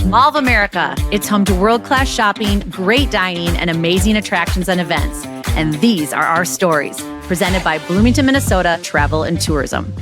Mall of America. It's home to world-class shopping, great dining, and amazing attractions and events. And these are our stories, presented by Bloomington, Minnesota Travel and Tourism.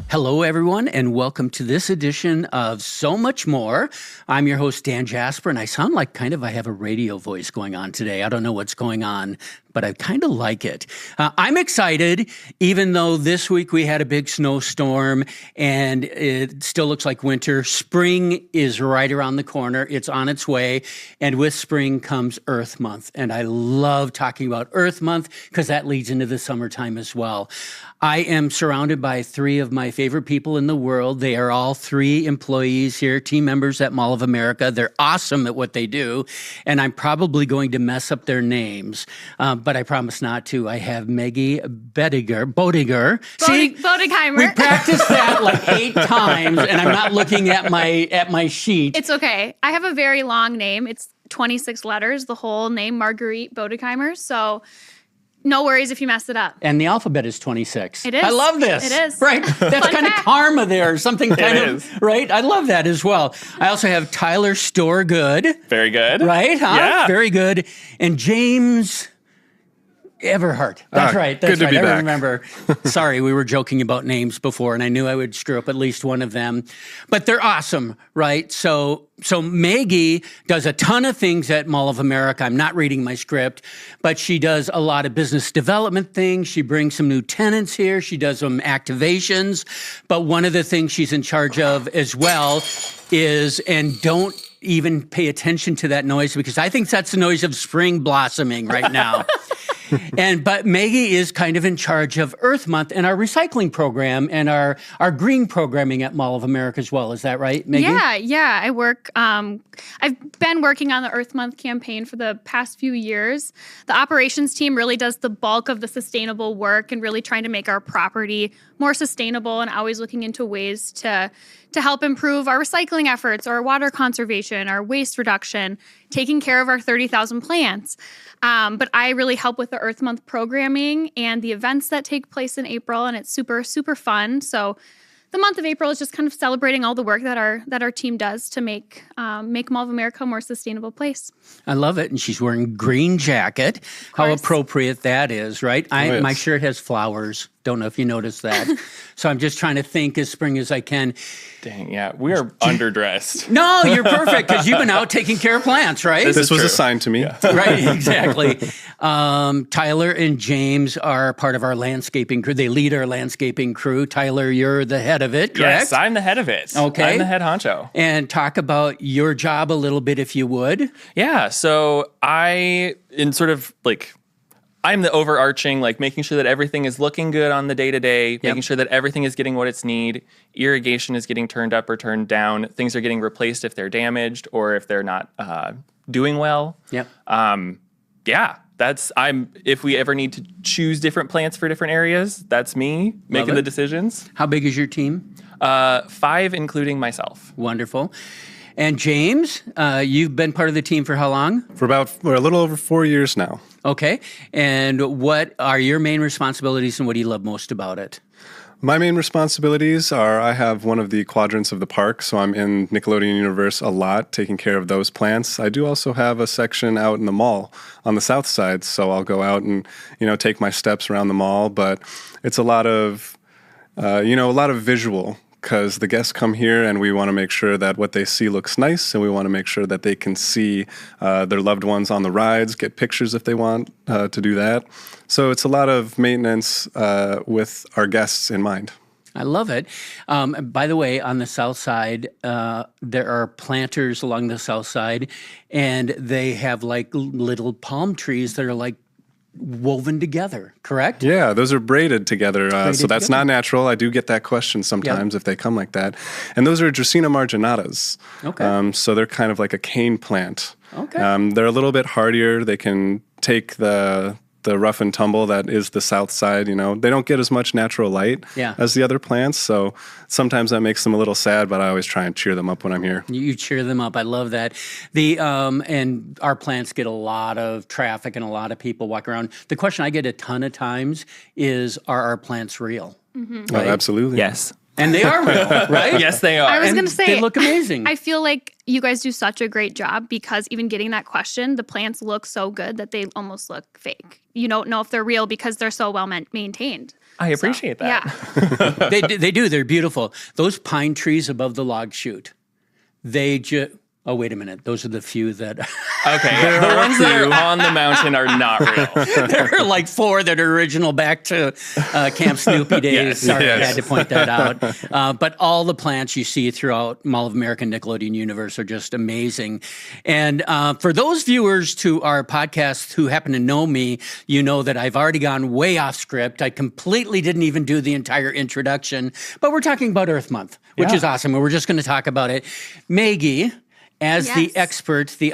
Hello, everyone, and welcome to this edition of So Much More. I'm your host, Dan Jasper, and I sound like I have a radio voice going on today. I don't know what's going on, but I kind of like it. I'm excited, even though this week we had a big snowstorm and it still looks like winter. Spring is right around the corner. It's on its way. And with spring comes Earth Month. And I love talking about Earth Month because that leads into the summertime as well. I am surrounded by three of my favorite people in the world. They are all three employees here, team members at Mall of America. They're awesome at what they do. And I'm probably going to mess up their names. But I promise not to. I have Maggie Boedigheimer. Boedigheimer. We practiced that like 8 times, and I'm not looking at my sheet. It's okay. I have a very long name. It's 26 letters, the whole name, Marguerite Boedigheimer. So no worries if you mess it up. And the alphabet is 26. It is. I love this. It is. Right? That's kind of karma there, or something kind of, right? I love that as well. I also have Tyler Stoehr-Good. Very good. Right? Huh? Yeah. Very good. And James Everhart. That's right. That's good to right. be I back. remember. Sorry, we were joking about names before, and I knew I would screw up at least one of them. But they're awesome, right? So Maggie does a ton of things at Mall of America. I'm not reading my script, but she does a lot of business development things. She brings some new tenants here. She does some activations. But one of the things she's in charge of as well is, and don't even pay attention to that noise because I think that's the noise of spring blossoming right now. But Maggie is kind of in charge of Earth Month and our recycling program and our green programming at Mall of America as well. Is that right, Maggie? Yeah. I work. I've been working on the Earth Month campaign for the past few years. The operations team really does the bulk of the sustainable work and really trying to make our property more sustainable and always looking into ways to help improve our recycling efforts, our water conservation, our waste reduction, taking care of our 30,000 plants. But I really help with the Earth Month programming and the events that take place in April, and it's super, super fun. So the month of April is just kind of celebrating all the work that our team does to make Mall of America a more sustainable place. I love it. And she's wearing green jacket. How appropriate that is, right? My shirt has flowers. Don't know if you noticed that. So I'm just trying to think as spring as I can. Dang, yeah. We are underdressed. No, you're perfect because you've been out taking care of plants, right? This was assigned to me. Yeah. Right, exactly. Tyler and James are part of our landscaping crew. They lead our landscaping crew. Tyler, you're the head of it, correct? Yes, I'm the head of it. Okay. I'm the head honcho. And talk about your job a little bit, if you would. Yeah, so I'm the overarching, making sure that everything is looking good on the day-to-day, making sure that everything is getting what it's need, irrigation is getting turned up or turned down, things are getting replaced if they're damaged or if they're not doing well. Yep. If we ever need to choose different plants for different areas, that's me making the decisions. How big is your team? 5, including myself. Wonderful. And James, you've been part of the team for how long? For a little over 4 years now. Okay. And what are your main responsibilities and what do you love most about it? My main responsibilities are I have one of the quadrants of the park, so I'm in Nickelodeon Universe a lot, taking care of those plants. I do also have a section out in the mall on the south side, so I'll go out and, take my steps around the mall, but it's a lot of visual. Because the guests come here and we want to make sure that what they see looks nice, and we want to make sure that they can see their loved ones on the rides, get pictures if they want to do that. So it's a lot of maintenance with our guests in mind. I love it. By the way, on the south side, there are planters along the south side, and they have little palm trees that are woven together, correct? Yeah, those are braided together. So that's not natural. I do get that question sometimes if they come like that. And those are Dracaena marginatas. Okay. So they're kind of like a cane plant. Okay. They're a little bit hardier. They can take the rough and tumble that is the south side. They don't get as much natural light as the other plants. So sometimes that makes them a little sad, but I always try and cheer them up when I'm here. You cheer them up. I love that. And our plants get a lot of traffic and a lot of people walk around. The question I get a ton of times is, are our plants real? Mm-hmm. Right? Oh, absolutely. Yes. And they are real, right? Yes, they are. I was going to say, they look amazing. I feel like you guys do such a great job because even getting that question, the plants look so good that they almost look fake. You don't know if they're real because they're so well maintained. I appreciate that. Yeah. They do. They're beautiful. Those pine trees above the log chute, they just... Oh, wait a minute. Those are the few that... Okay, the ones that are on the mountain are not real. There are like 4 that are original back to Camp Snoopy days. Yes, Sorry, yes. I had to point that out. But all the plants you see throughout Mall of America Nickelodeon Universe are just amazing. And for those viewers to our podcast who happen to know me, you know that I've already gone way off script. I completely didn't even do the entire introduction. But we're talking about Earth Month, which is awesome. And we're just going to talk about it. Maggie... As the expert, the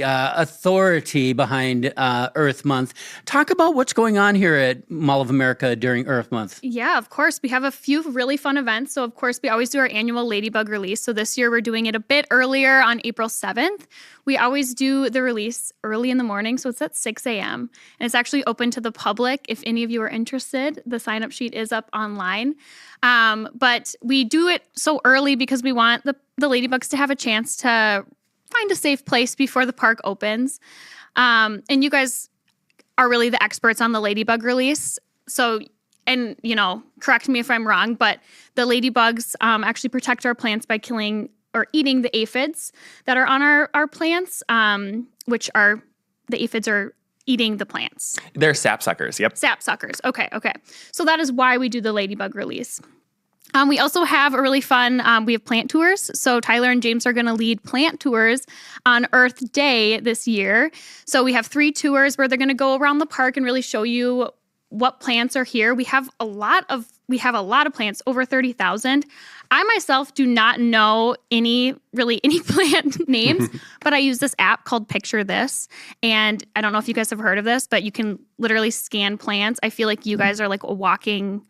authority behind Earth Month, talk about what's going on here at Mall of America during Earth Month. Yeah, of course. We have a few really fun events. So, of course, we always do our annual Ladybug release. So this year we're doing it a bit earlier on April 7th. We always do the release early in the morning. So it's at 6 a.m. And it's actually open to the public. If any of you are interested, the sign-up sheet is up online. But we do it so early because we want the Ladybugs to have a chance to find a safe place before the park opens. And you guys are really the experts on the Ladybug release. So, and, correct me if I'm wrong, but the Ladybugs actually protect our plants by killing or eating the aphids that are on our plants, which are, the aphids are eating the plants. They're sapsuckers, yep. Sapsuckers, okay. So that is why we do the Ladybug release. We also have a really fun, we have plant tours. So Tyler and James are going to lead plant tours on Earth Day this year. So we have 3 tours where they're going to go around the park and really show you what plants are here. We have a lot of plants, over 30,000. I myself do not know any plant names, but I use this app called Picture This. And I don't know if you guys have heard of this, but you can literally scan plants. I feel like you guys are like a walking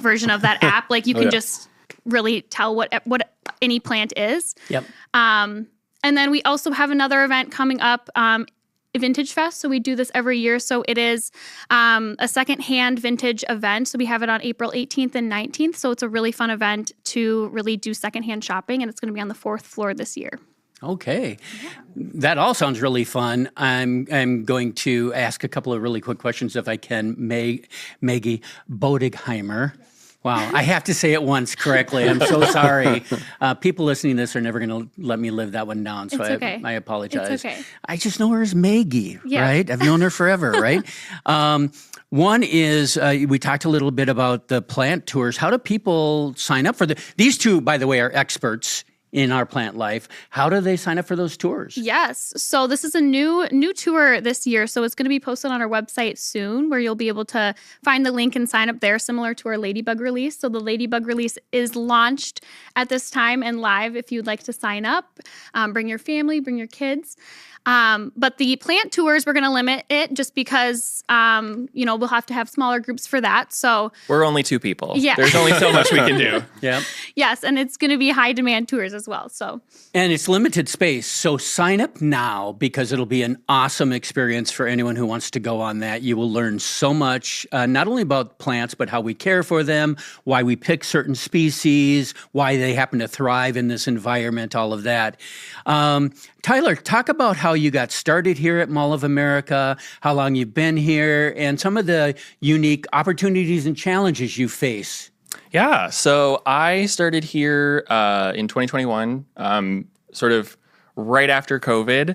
version of that app. Like you can just really tell what any plant is. Yep. And then we also have another event coming up, Vintage Fest. So we do this every year. So it is a secondhand vintage event. So we have it on April 18th and 19th. So it's a really fun event to really do secondhand shopping. And it's going to be on the 4th floor this year. Okay. That all sounds really fun. I'm going to ask a couple of really quick questions if I can. Maggie Boedigheimer. Wow, I have to say it once correctly. I'm so sorry. People listening to this are never going to let me live that one down, so okay. I apologize. It's okay. I just know her as Maggie, right? I've known her forever, right? One is, we talked a little bit about the plant tours. How do people sign up for these two, by the way, are experts in our plant life. How do they sign up for those tours? Yes. So this is a new tour this year. So it's going to be posted on our website soon where you'll be able to find the link and sign up there, similar to our Ladybug release. So the Ladybug release is launched at this time and live if you'd like to sign up. Bring your family, bring your kids. But the plant tours, we're going to limit it just because, we'll have to have smaller groups for that. So we're only 2 people. Yeah. There's only so much we can do. Yeah. Yes. And it's going to be high demand tours as well. So, and it's limited space. So sign up now because it'll be an awesome experience for anyone who wants to go on that. You will learn so much, not only about plants, but how we care for them, why we pick certain species, why they happen to thrive in this environment, all of that. Tyler, talk about how you got started here at Mall of America, how long you've been here, and some of the unique opportunities and challenges you face. Yeah, so I started here in 2021, sort of right after COVID,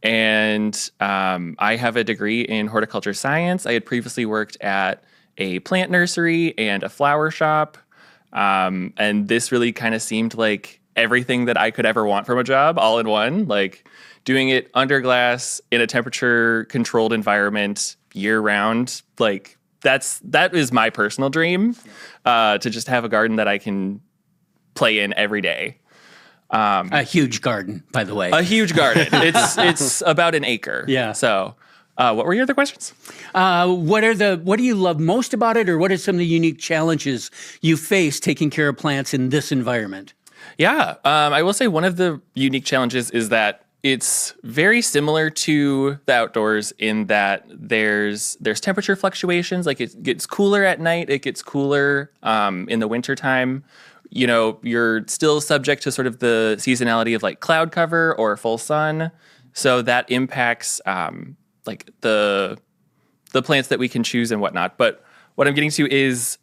and I have a degree in horticulture science. I had previously worked at a plant nursery and a flower shop, and this really kind of seemed like everything that I could ever want from a job all in one, like doing it under glass in a temperature controlled environment year round. Like that is my personal dream, to just have a garden that I can play in every day. A huge garden, by the way. A huge garden. It's about an acre. Yeah. So what were your other questions? What do you love most about it, or what are some of the unique challenges you face taking care of plants in this environment? Yeah, I will say one of the unique challenges is that it's very similar to the outdoors in that there's temperature fluctuations. Like it gets cooler at night, it gets cooler in the wintertime. you're still subject to sort of the seasonality of like cloud cover or full sun. So that impacts like the plants that we can choose and whatnot. But what I'm getting to is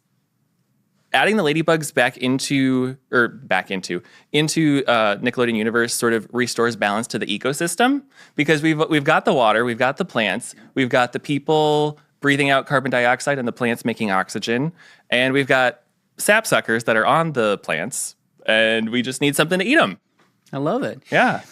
adding the Ladybugs into Nickelodeon Universe sort of restores balance to the ecosystem, because we've got the water, we've got the plants, we've got the people breathing out carbon dioxide and the plants making oxygen, and we've got sapsuckers that are on the plants, and we just need something to eat them. I love it. Yeah.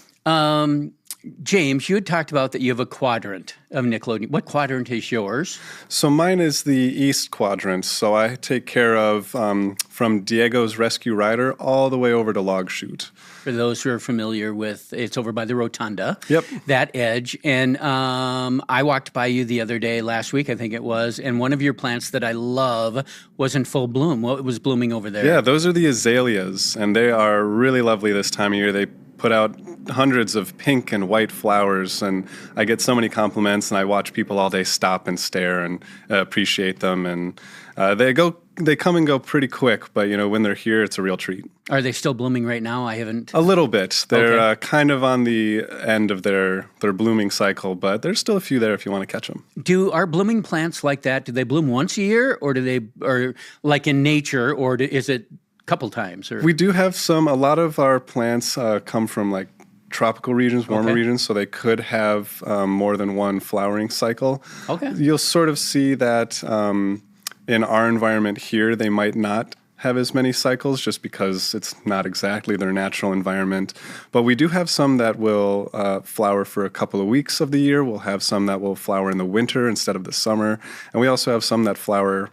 James, you had talked about that you have a quadrant of Nickelodeon. What quadrant is yours? So mine is the east quadrant. So I take care of from Diego's Rescue Rider all the way over to Log Chute. For those who are familiar with, it's over by the rotunda. Yep. That edge. And I walked by you the other day, last week I think it was, and one of your plants that I love was in full bloom. What was blooming over there? Yeah, those are the azaleas, and they are really lovely this time of year. They put out hundreds of pink and white flowers, and I get so many compliments, and I watch people all day stop and stare and appreciate them, and they come and go pretty quick, but when they're here, it's a real treat. Are they still blooming right now? I haven't. A little bit. They're Okay. kind of on the end of their blooming cycle, but there's still a few there if you want to catch them. Are blooming plants like that? Do they bloom once a year, or or like in nature, or is it a couple times? Or We do have a lot of our plants come from like tropical regions, warmer Okay. regions, so they could have more than one flowering cycle. Okay. You'll sort of see that in our environment here, they might not have as many cycles just because it's not exactly their natural environment. But we do have some that will flower for a couple of weeks of the year. We'll have some that will flower in the winter instead of the summer. And we also have some that flower,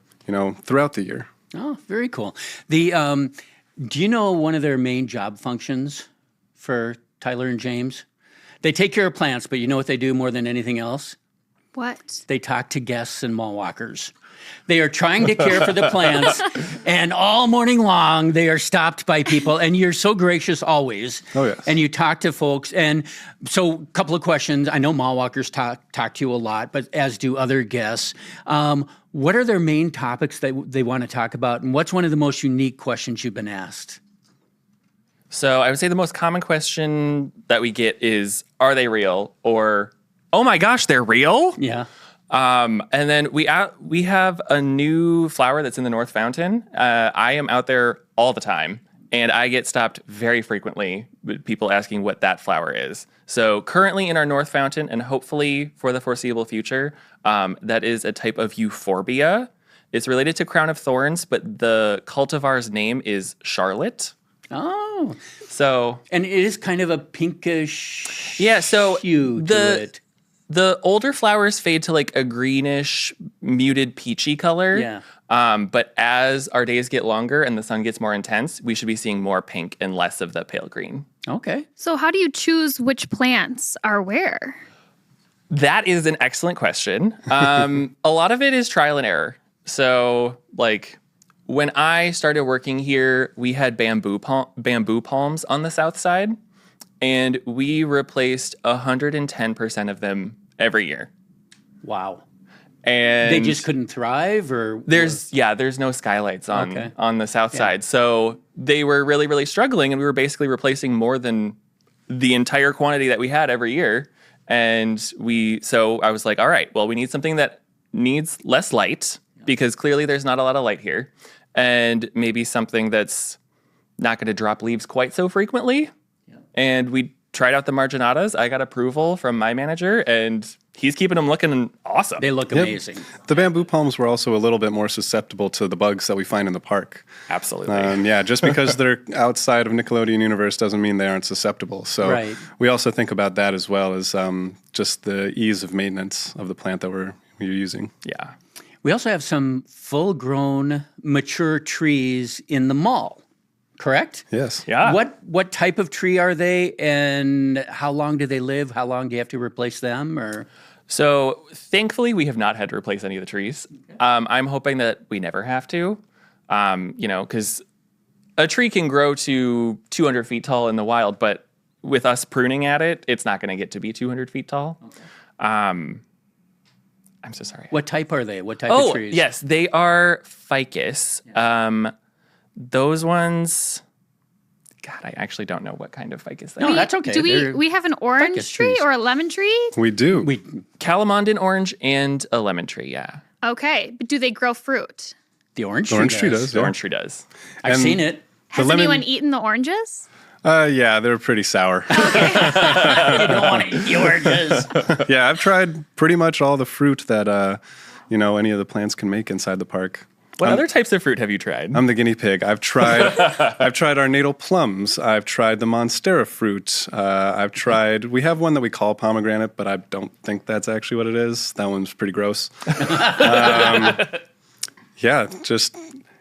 throughout the year. Oh, very cool. Do you know one of their main job functions for Tyler and James? They take care of plants, but you know what they do more than anything else? What? They talk to guests and mall walkers. They are trying to care for the plants, and all morning long they are stopped by people, and you're so gracious always. Oh, yes. And you talk to folks. And so a couple of questions. I know mall walkers talk to you a lot, but as do other guests. What are their main topics that they want to talk about, and what's one of the most unique questions you've been asked? So I would say the most common question that we get is, are they real? Or, oh my gosh, they're real? Yeah. And then we have a new flower that's in the North Fountain. I am out there all the time, and I get stopped very frequently with people asking what that flower is. So currently in our North Fountain, and hopefully for the foreseeable future, that is a type of euphorbia. It's related to crown of thorns, but the cultivar's name is Charlotte. Oh. So, And it is kind of a pinkish yeah, so hue to it. The older flowers fade to like a greenish, muted, peachy color. Yeah. But as our days get longer and the sun gets more intense, we should be seeing more pink and less of the pale green. Okay. So how do you choose which plants are where? That is an excellent question. A lot of it is trial and error. So, like, when I started working here, we had bamboo palms on the south side, and we replaced 110% of them every year. Wow. And They just couldn't thrive, or there's no skylights on the south Yeah. side. So they were really, really struggling, and we were basically replacing more than the entire quantity that we had every year. And so I was like, all right, well, we need something that needs less light, because clearly there's not a lot of light here, and maybe something that's not going to drop leaves quite so frequently. And we tried out the marginatas. I got approval from my manager, and he's keeping them looking awesome. they look Yep. amazing. The bamboo palms were also a little bit more susceptible to the bugs that we find in the park. Absolutely. Yeah, just because they're outside of Nickelodeon Universe doesn't mean they aren't susceptible. So Right. we also think about that as well as just the ease of maintenance of the plant that we're using. Yeah. We also have some full-grown, mature trees in the mall, correct? Yes. Yeah. What type of tree are they, and how long do they live? How long do you have to replace them? Or So thankfully, we have not had to replace any of the trees. I'm hoping that we never have to, because a tree can grow to 200 feet tall in the wild, but with us pruning at it, it's not going to get to be 200 feet tall. Okay. I'm so sorry. what type are they? What type of trees? Yes, they are ficus. Those ones, God, I actually don't know what kind of ficus that No, is. that's okay. Do we have an orange ficus tree trees. or a lemon tree? We do. Calamondin orange and a lemon tree, yeah. Okay, but do they grow fruit? The orange tree does. The orange tree does. I've seen it. Has lemon- anyone eaten the oranges? Yeah, they're pretty sour. You don't want to eat the oranges. Yeah, I've tried pretty much all the fruit that any of the plants can make inside the park. What other types of fruit have you tried? I'm the guinea pig. I've tried our natal plums. I've tried the monstera fruit. We have one that we call pomegranate, but I don't think that's actually what it is. That one's pretty gross. Yeah, just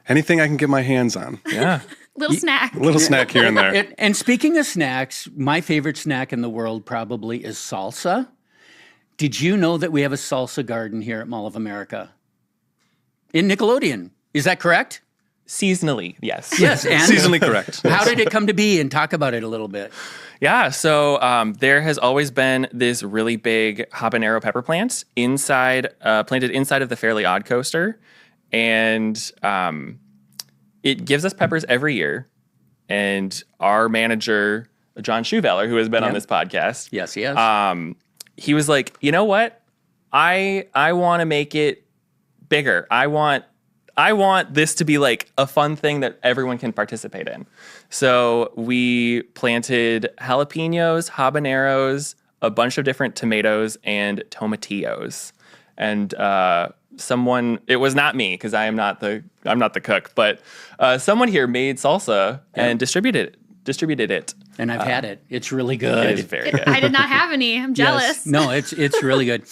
anything I can get my hands on. Yeah. Little snack. A little snack here and there. And speaking of snacks, my favorite snack in the world probably is salsa. Did you know that we have a salsa garden here at Mall of America? In Nickelodeon. Is that correct? Seasonally, yes. Yes. And Seasonally correct. how did it come to be? And talk about it a little bit. Yeah, so there has always been this really big habanero pepper plant planted inside of the Fairly Odd Coaster. And it gives us peppers every year. And our manager, John Schuveller, who has been on this podcast. Yes, he has. He was like, you know what? I want to make it bigger. I want this to be like a fun thing that everyone can participate in. So we planted jalapenos, habaneros, a bunch of different tomatoes, and tomatillos. And it was not me because I'm not the cook, but someone here made salsa and distributed it. And I've had it. It's really good. It is very good. I did not have any. I'm jealous. Yes. No, it's really good.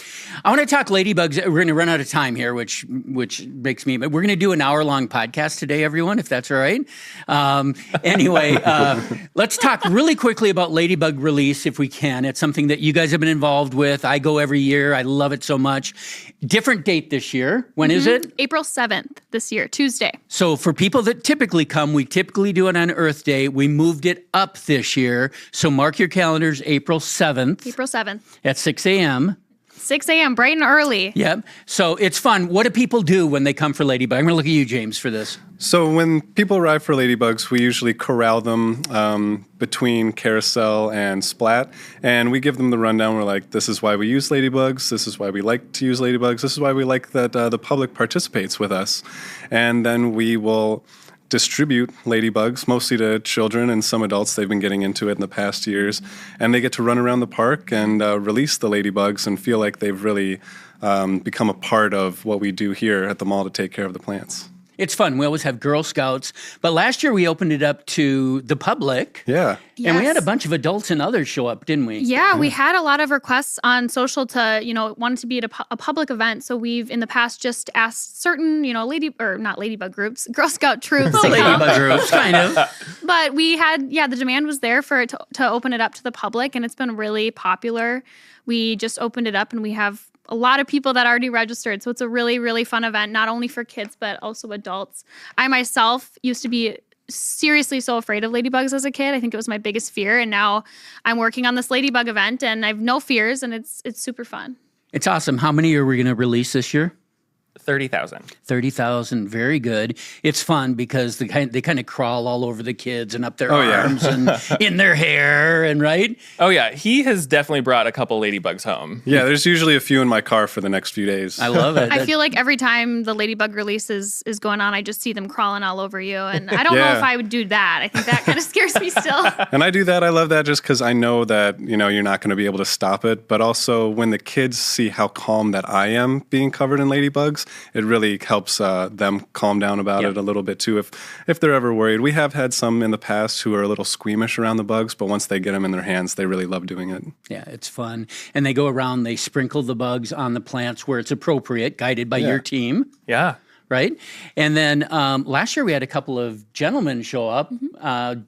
I want to talk Ladybugs. We're going to run out of time here, which makes me. But we're going to do an hour-long podcast today, everyone, if that's all right. Anyway, let's talk really quickly about Ladybug release, if we can. It's something that you guys have been involved with. I go every year. I love it so much. Different date this year. When is it? April 7th this year, Tuesday. So for people that typically come, we typically do it on Earth Day. We moved it up this year. So mark your calendars, April 7th. April 7th. At 6 a.m. 6 a.m., bright and early. Yep. So it's fun. What do people do when they come for Ladybug? I'm going to look at you, James, for this. So when people arrive for Ladybugs, we usually corral them between Carousel and Splat, and we give them the rundown. We're like, this is why we use Ladybugs. This is why we like to use Ladybugs. This is why we like that the public participates with us. And then we will distribute Ladybugs, mostly to children and some adults. They've been getting into it in the past years. And they get to run around the park and release the Ladybugs and feel like they've really become a part of what we do here at the mall to take care of the plants. It's fun. We always have Girl Scouts. But last year we opened it up to the public. Yeah. And we had a Yes. bunch of adults and others show up, didn't we? Yeah, we had a lot of requests on social to, wanted to be at a public event. So we've in the past just asked certain, not Ladybug groups, Girl Scout troops to come. Ladybug groups, kind of. But we had, the demand was there for it to open it up to the public, and it's been really popular. We just opened it up, and we have a lot of people that already registered. So it's a really, really fun event, not only for kids, but also adults. I myself used to be seriously so afraid of ladybugs as a kid. I think it was my biggest fear. And now I'm working on this ladybug event, and I have no fears, and it's super fun. It's awesome. How many are we going to release this year? 30,000. 30,000. Very good. It's fun because they kind of crawl all over the kids and up their yeah. arms and in their hair and right. Oh, yeah. He has definitely brought a couple ladybugs home. Yeah, there's usually a few in my car for the next few days. I love it. I feel like every time the ladybug release is going on, I just see them crawling all over you. And I don't know Yeah. if I would do that. I think that kind of scares me still. And I do that. I love that just because I know that, you're not going to be able to stop it. But also when the kids see how calm that I am being covered in ladybugs, it really helps them calm down about it a little bit too if they're ever worried. We have had some in the past who are a little squeamish around the bugs, but once they get them in their hands, they really love doing it. Yeah, it's fun. And they go around, they sprinkle the bugs on the plants where it's appropriate, guided by your team. Yeah. Right? And then last year we had a couple of gentlemen show up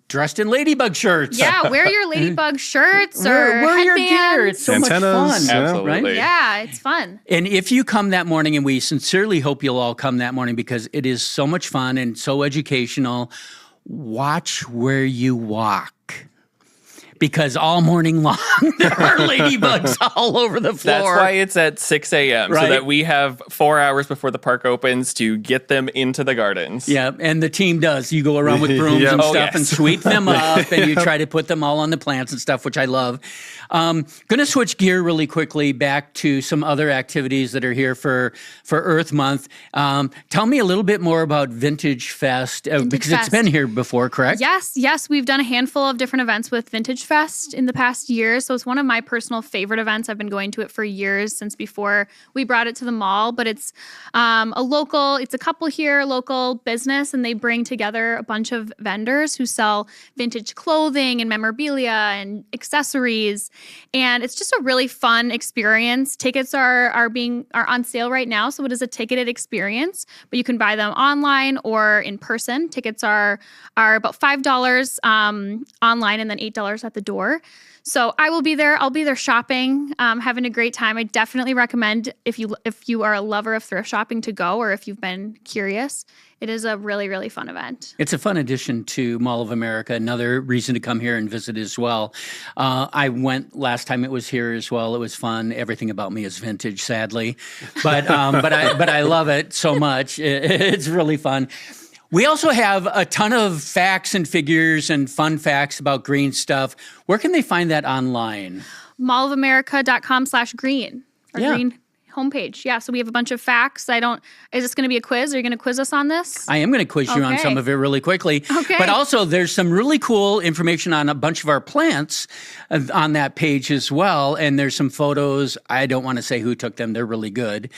dressed in ladybug shirts. Yeah, wear your ladybug shirts or wear your gear. headbands. It's so much Antennas, fun. yeah. Absolutely. Right? Yeah, it's fun. And if you come that morning, and we sincerely hope you'll all come that morning because it is so much fun and so educational, watch where you walk. because all morning long there are ladybugs all over the floor. That's why it's at 6 a.m. Right. So that we have 4 hours before the park opens to get them into the gardens. Yeah, and the team does. You go around with brooms and stuff and sweep them up, and you try to put them all on the plants and stuff, which I love. Going to switch gear really quickly back to some other activities that are here for Earth Month. Tell me a little bit more about Vintage Fest, because it's been here before, correct? Yes. We've done a handful of different events with Vintage Fest in the past year. So it's one of my personal favorite events. I've been going to it for years, since before we brought it to the mall. But it's it's a couple here, local business, and they bring together a bunch of vendors who sell vintage clothing and memorabilia and accessories. And it's just a really fun experience. Tickets are on sale right now, so it is a ticketed experience, but you can buy them online or in person. Tickets are about $5 online and then $8 at the door. So I will be there. I'll be there shopping, having a great time. I definitely recommend, if you are a lover of thrift shopping, to go, or if you've been curious. It is a really, really fun event. It's a fun addition to Mall of America. Another reason to come here and visit as well. I went last time it was here as well. It was fun. Everything about me is vintage, sadly, but I love it so much. It's really fun. We also have a ton of facts and figures and fun facts about green stuff. Where can they find that online? mallofamerica.com/green. Green homepage. Yeah, so we have a bunch of facts. Is this going to be a quiz? Are you going to quiz us on this? I am going to quiz you on some of it really quickly. Okay. But also there's some really cool information on a bunch of our plants on that page as well. And there's some photos. I don't want to say who took them. They're really good.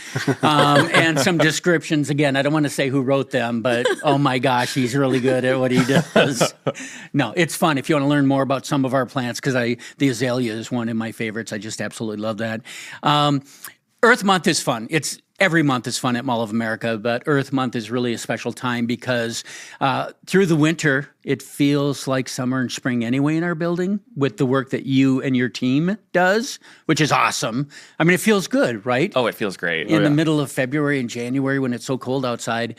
And some descriptions. Again, I don't want to say who wrote them, but oh my gosh, he's really good at what he does. No, it's fun if you want to learn more about some of our plants, because the azalea is one of my favorites. I just absolutely love that. Earth Month is fun. Every month is fun at Mall of America, but Earth Month is really a special time because through the winter, it feels like summer and spring anyway in our building with the work that you and your team does, which is awesome. I mean, it feels good, right? Oh, it feels great. In the middle of February and January when it's so cold outside.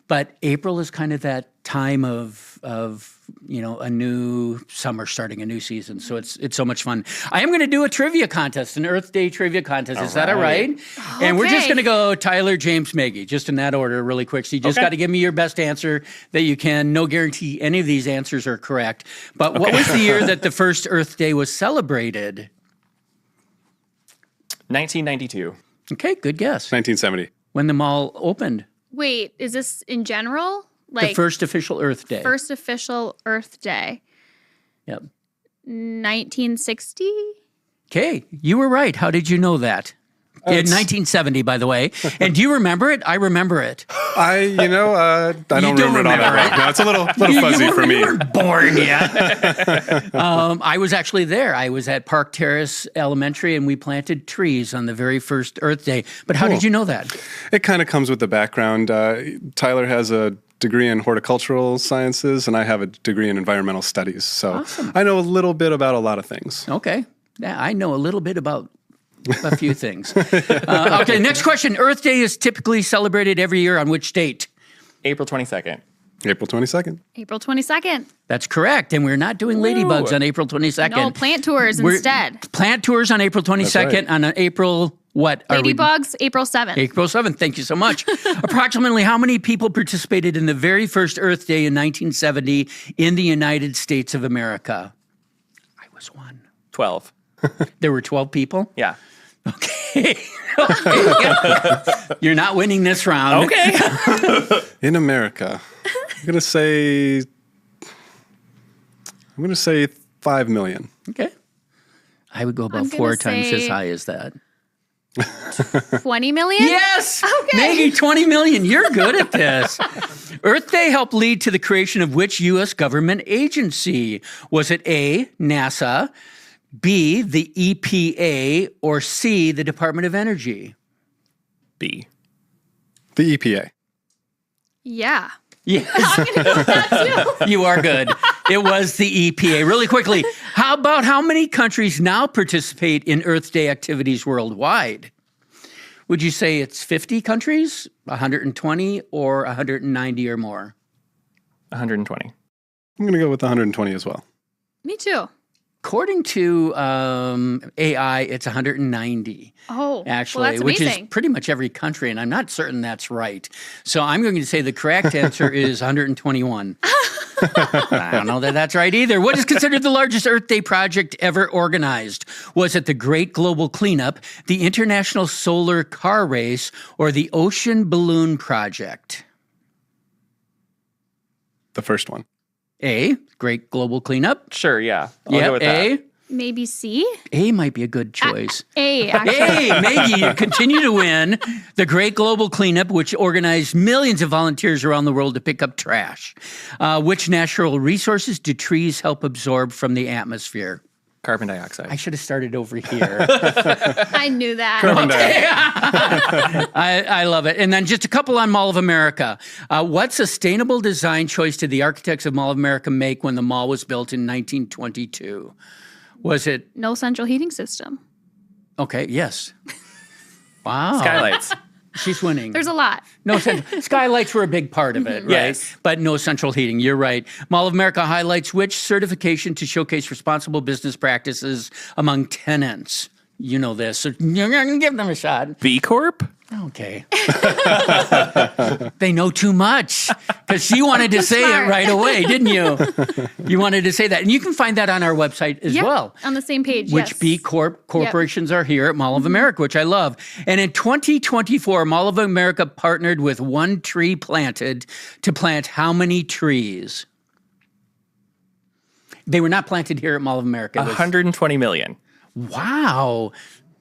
But April is kind of that time of a new summer starting a new season. So it's so much fun. I am going to do a trivia contest, an Earth Day trivia contest. Is that all right? Okay. And we're just going to go Tyler, James, Maggie, just in that order really quick. So you just got to give me your best answer that you can. No guarantee any of these answers are correct. But what was the year that the first Earth Day was celebrated? 1992. Okay, good guess. 1970. When the mall opened. Wait, is this in general? The first official Earth Day. First official Earth Day. Yep. 1960? Okay, you were right. How did you know that? In 1970, by the way. And do you remember it? I remember it. I don't remember it all that right. No, it's a little fuzzy for me. You weren't born yet. I was actually there. I was at Park Terrace Elementary, and we planted trees on the very first Earth Day. But how did you know that? It kind of comes with the background. Tyler has a degree in horticultural sciences, and I have a degree in environmental studies. So awesome. I know a little bit about a lot of things. Okay. Yeah, I know a little bit about a few things. Okay, next question. Earth Day is typically celebrated every year on which date? April 22nd. April 22nd. April 22nd. That's correct. And we're not doing Ladybugs on April 22nd. No, plant tours instead. Plant tours on April 22nd. Right. On April what? Ladybugs, April 7th. April 7th. Thank you so much. Approximately how many people participated in the very first Earth Day in 1970 in the United States of America? I was one. 12. There were 12 people? Yeah. Okay. You're not winning this round. Okay. In America, I'm going to say 5 million. Okay. I would go about 4 times as high as that. 20 million? Yes! Okay. Maggie, 20 million. You're good at this. Earth Day helped lead to the creation of which U.S. government agency? Was it A, NASA, B, the EPA, or C, the Department of Energy? B. The EPA. Yeah. Yes. I'm going to go with that too. You are good. It was the EPA. Really quickly, how many countries now participate in Earth Day activities worldwide? Would you say it's 50 countries, 120, or 190 or more? 120. I'm going to go with 120 as well. Me too. According to AI, it's 190. Oh, actually, well, that's which is amazing. pretty much every country, and I'm not certain that's right. So I'm going to say the correct answer is 121. I don't know that that's right either. What is considered the largest Earth Day project ever organized? Was it the Great Global Cleanup, the International Solar Car Race, or the Ocean Balloon Project? The first one. A, Great Global Cleanup. Sure, yeah. I'll go with A. that. Maybe C? A might be a good choice. A, actually. Hey, Maggie, you continue to win the Great Global Cleanup, which organized millions of volunteers around the world to pick up trash. Which natural resources do trees help absorb from the atmosphere? Carbon dioxide. I should have started over here. I knew that. I love it. And then just a couple on Mall of America. What sustainable design choice did the architects of Mall of America make when the mall was built in 1922? Was it? No central heating system. Okay, yes. Wow. Skylights. She's winning. There's a lot. No, skylights were a big part of it, right? Yes. But no central heating. You're right. Mall of America highlights which certification to showcase responsible business practices among tenants? You know this, so you're going to give them a shot. B Corp? Okay. They know too much because she wanted to say Smart. it right away, didn't you? You wanted to say that. And you can find that on our website as Yep, well. on the same page, Which yes. B Corp corporations are here at Mall of America, which I love. And in 2024, Mall of America partnered with One Tree Planted to plant how many trees? They were not planted here at Mall of America. It was- 120 million. Wow.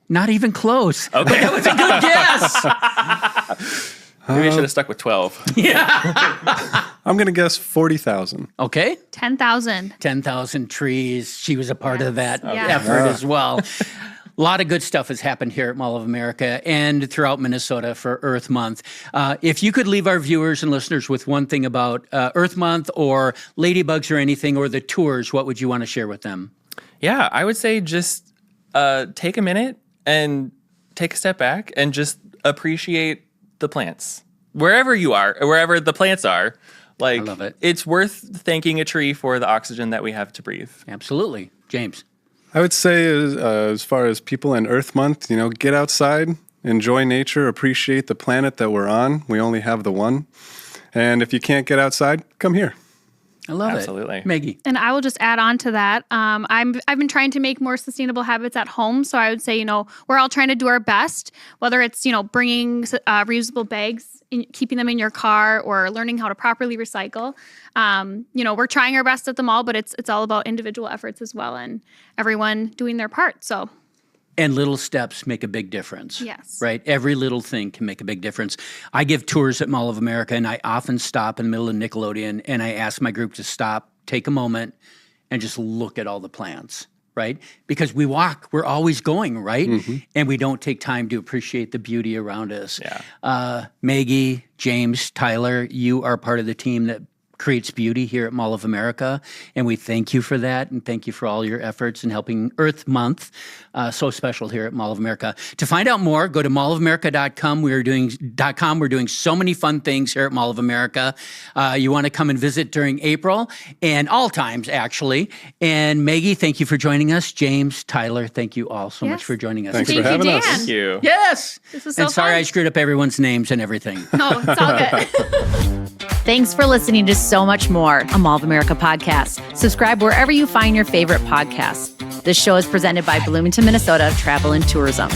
Not even close. Okay. That was a good guess. Maybe I should have stuck with 12. I'm going to guess 40,000. Okay. 10,000. 10,000 trees. She was a part of that Yes. effort as well. A lot of good stuff has happened here at Mall of America and throughout Minnesota for Earth Month. If you could leave our viewers and listeners with one thing about Earth Month or Ladybugs or anything or the tours, what would you want to share with them? Yeah, I would say just take a minute and take a step back and just appreciate the plants. Wherever you are, wherever the plants are, like, I love it. It's worth thanking a tree for the oxygen that we have to breathe. Absolutely. James. I would say as far as people in Earth Month, get outside, enjoy nature, appreciate the planet that we're on. We only have the one. And if you can't get outside, come here. I love Absolutely. it. Maggie. And I will just add on to that. I've been trying to make more sustainable habits at home. So I would say, we're all trying to do our best, whether it's, bringing reusable bags, keeping them in your car, or learning how to properly recycle. We're trying our best at the mall, but it's all about individual efforts as well and everyone doing their part. So. And little steps make a big difference. Yes. Right? Every little thing can make a big difference. I give tours at Mall of America, and I often stop in the middle of Nickelodeon, and I ask my group to stop, take a moment, and just look at all the plants, right? Because we walk, we're always going, right? Mm-hmm. And we don't take time to appreciate the beauty around us. Yeah. Maggie, James, Tyler, you are part of the team that creates beauty here at Mall of America, and we thank you for that, and thank you for all your efforts in helping Earth Month so special here at Mall of America. To find out more, go to mallofamerica.com. We're doing so many fun things here at Mall of America. You want to come and visit during April and all times, actually. And Maggie, thank you for joining us. James, Tyler, thank you all so much for joining us. Thanks Thank for having you, us. Dan. Thank you. Yes. This was so and sorry fun. I screwed up everyone's names and everything. No, it's all good. Thanks for listening to So Much More, a Mall of America podcast. Subscribe wherever you find your favorite podcasts. This show is presented by Bloomington, Minnesota Travel and Tourism.